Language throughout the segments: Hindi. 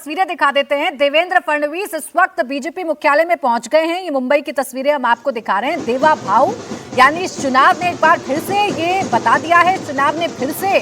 तस्वीरें दिखा देते हैं। देवेंद्र फडणवीस इस वक्त बीजेपी मुख्यालय में पहुंच गए हैं। ये मुंबई की तस्वीरें हम आपको दिखा रहे हैं। देवा भाव यानी इस चुनाव ने एक बार फिर से ये बता दिया है, चुनाव ने फिर से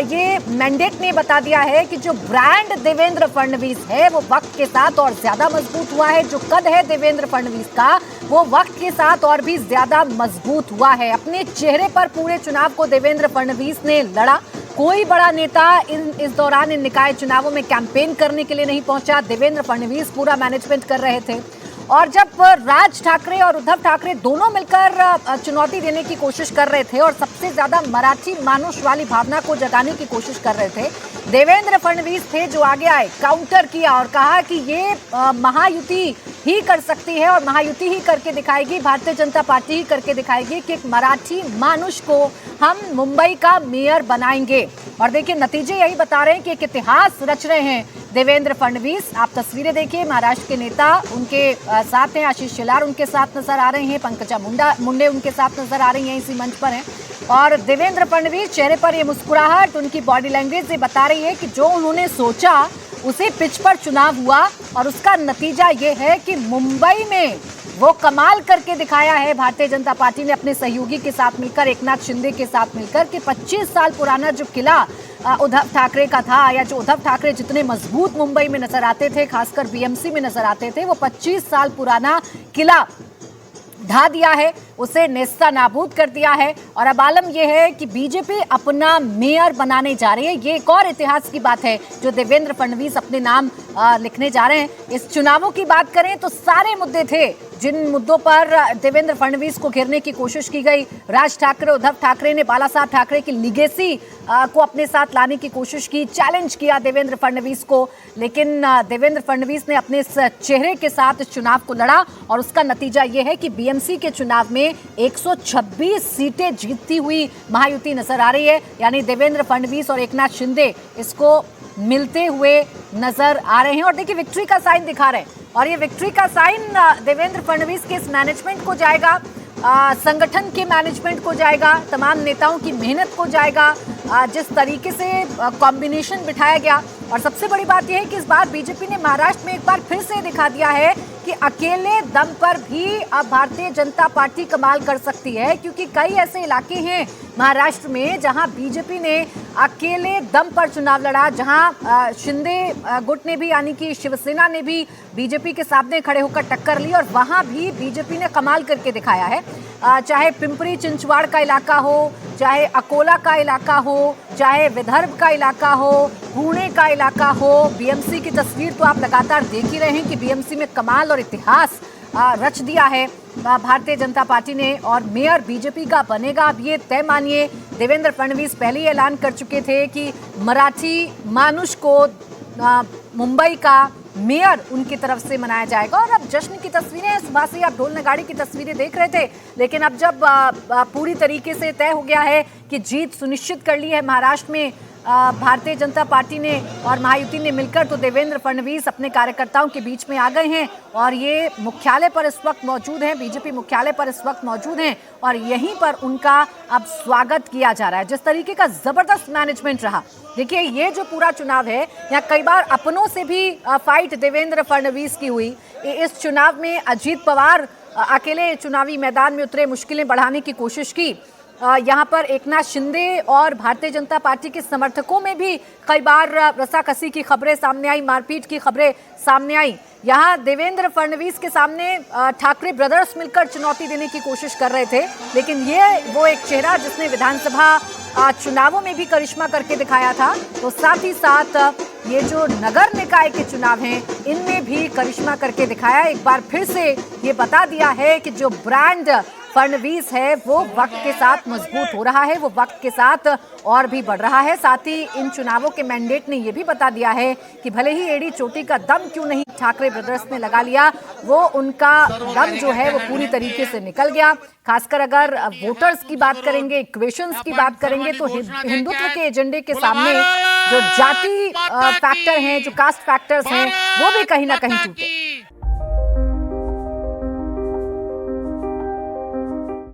ये मैंडेट ने बता दिया है कि जो ब्रांड देवेंद्र फडणवीस है वो वक्त के साथ और ज्यादा मजबूत हुआ है। जो कद है देवेंद्र फडणवीस का वो वक्त के साथ और भी ज्यादा मजबूत हुआ है। अपने चेहरे पर पूरे चुनाव को देवेंद्र फडणवीस ने लड़ा। कोई बड़ा नेता इस दौरान इन निकाय चुनावों में कैंपेन करने के लिए नहीं पहुंचा। देवेंद्र फडणवीस पूरा मैनेजमेंट कर रहे थे और जब राज ठाकरे और उद्धव ठाकरे दोनों मिलकर चुनौती देने की कोशिश कर रहे थे और सबसे ज्यादा मराठी मानुष वाली भावना को जगाने की कोशिश कर रहे थे, देवेंद्र फडणवीस थे जो आगे आए, काउंटर किया और कहा कि ये महायुति ही कर सकती है और महायुति ही करके दिखाएगी, भारतीय जनता पार्टी ही करके दिखाएगी कि एक मराठी मानुष को हम मुंबई का मेयर बनाएंगे। और देखिए नतीजे यही बता रहे हैं कि एक इतिहास रच रहे हैं देवेंद्र फडणवीस। आप तस्वीरें देखिए, महाराष्ट्र के नेता उनके साथ हैं, आशीष शेलार उनके साथ नजर आ रहे हैं, पंकजा मुंडे उनके साथ नजर आ रही हैं, इसी मंच पर हैं। और देवेंद्र फडणवीस चेहरे पर ये मुस्कुराहट, उनकी बॉडी लैंग्वेज ये बता रही है कि जो उन्होंने सोचा उसी पिच पर चुनाव हुआ और उसका नतीजा ये है कि मुंबई में वो कमाल करके दिखाया है भारतीय जनता पार्टी ने अपने सहयोगी के साथ मिलकर, एकनाथ शिंदे के साथ मिलकर, कि 25 साल पुराना जो किला उद्धव ठाकरे का था, या जो उद्धव ठाकरे जितने मजबूत मुंबई में नजर आते थे, खासकर बीएमसी में नजर आते थे, वो 25 साल पुराना किला ढा दिया है, उसे नेस्ता नाबूद कर दिया है। और अब आलम यह है कि बीजेपी अपना मेयर बनाने जा रही है। ये एक और इतिहास की बात है जो देवेंद्र फडणवीस अपने नाम लिखने जा रहे हैं। इस चुनावों की बात करें तो सारे मुद्दे थे जिन मुद्दों पर देवेंद्र फडणवीस को घेरने की कोशिश की गई। राज ठाकरे, उद्धव ठाकरे ने बाला साहब ठाकरे की लीगेसी को अपने साथ लाने की कोशिश की, चैलेंज किया देवेंद्र फडणवीस को, लेकिन देवेंद्र फडणवीस ने अपने इस चेहरे के साथ इस चुनाव को लड़ा और उसका नतीजा ये है कि बीएमसी के चुनाव में 126 सीटें जीतती हुई महायुति नजर आ रही है। यानी देवेंद्र फडणवीस और एकनाथ शिंदे इसको मिलते हुए नजर आ रहे हैं और देखिए विक्ट्री का साइन दिखा रहे हैं। और ये विक्ट्री का साइन देवेंद्र फडणवीस के इस मैनेजमेंट को जाएगा, संगठन के मैनेजमेंट को जाएगा, तमाम नेताओं की मेहनत को जाएगा, जिस तरीके से कॉम्बिनेशन बिठाया गया। और सबसे बड़ी बात यह है कि इस बार बीजेपी ने महाराष्ट्र में एक बार फिर से दिखा दिया है कि अकेले दम पर भी अब भारतीय जनता पार्टी कमाल कर सकती है, क्योंकि कई ऐसे इलाके हैं महाराष्ट्र में जहां बीजेपी ने अकेले दम पर चुनाव लड़ा, जहां शिंदे गुट ने भी यानी कि शिवसेना ने भी बीजेपी के सामने खड़े होकर टक्कर ली और वहां भी बीजेपी ने कमाल करके दिखाया है। चाहे पिंपरी चिंचवाड़ का इलाका हो, चाहे अकोला का इलाका हो, चाहे विदर्भ का इलाका हो, पुणे का इलाका हो, बीएमसी की तस्वीर तो आप लगातार देख ही रहे हैं कि बीएमसी में कमाल और इतिहास रच दिया है भारतीय जनता पार्टी ने और मेयर बीजेपी का बनेगा। अब ये तय मानिए, देवेंद्र फडणवीस पहले ही ऐलान कर चुके थे कि मराठी मानुष को मुंबई का मेयर उनकी तरफ से मनाया जाएगा। और अब जश्न की तस्वीरें हैं, सुबह से आप ढोल नगाड़ी की तस्वीरें देख रहे थे, लेकिन अब जब पूरी तरीके से तय हो गया है कि जीत सुनिश्चित कर ली है महाराष्ट्र में भारतीय जनता पार्टी ने और महायुति ने मिलकर, तो देवेंद्र फडणवीस अपने कार्यकर्ताओं के बीच में आ गए हैं और ये मुख्यालय पर इस वक्त मौजूद हैं, बीजेपी मुख्यालय पर इस वक्त मौजूद हैं और यहीं पर उनका अब स्वागत किया जा रहा है। जिस तरीके का जबरदस्त मैनेजमेंट रहा, देखिए ये जो पूरा चुनाव है, यहाँ कई बार अपनों से भी फाइट देवेंद्र फडणवीस की हुई। इस चुनाव में अजीत पवार अकेले चुनावी मैदान में उतरे, मुश्किलें बढ़ाने की कोशिश की। यहाँ पर एकनाथ शिंदे और भारतीय जनता पार्टी के समर्थकों में भी कई बार रसाकसी की खबरें सामने आई, मारपीट की खबरें सामने आई। यहाँ देवेंद्र फडणवीस के सामने ठाकरे ब्रदर्स मिलकर चुनौती देने की कोशिश कर रहे थे, लेकिन ये वो एक चेहरा जिसने विधानसभा चुनावों में भी करिश्मा करके दिखाया था, तो साथ ही साथ ये जो नगर निकाय के चुनाव हैं इनमें भी करिश्मा करके दिखाया। एक बार फिर से ये बता दिया है कि जो ब्रांड फडणवीस है वो वक्त के साथ मजबूत हो रहा है, वो वक्त के साथ और भी बढ़ रहा है। साथ ही इन चुनावों के मैंडेट ने ये भी बता दिया है कि भले ही एड़ी चोटी का दम क्यों नहीं ठाकरे ब्रदर्स ने लगा लिया, वो उनका दम जो है वो पूरी तरीके से निकल गया। खासकर अगर वोटर्स की बात करेंगे, इक्वेशंस की बात करेंगे, तो हिंदुत्व के एजेंडे के सामने जो जाति फैक्टर हैं, जो कास्ट फैक्टर्स हैं, वो भी कहीं ना कहीं टूटे।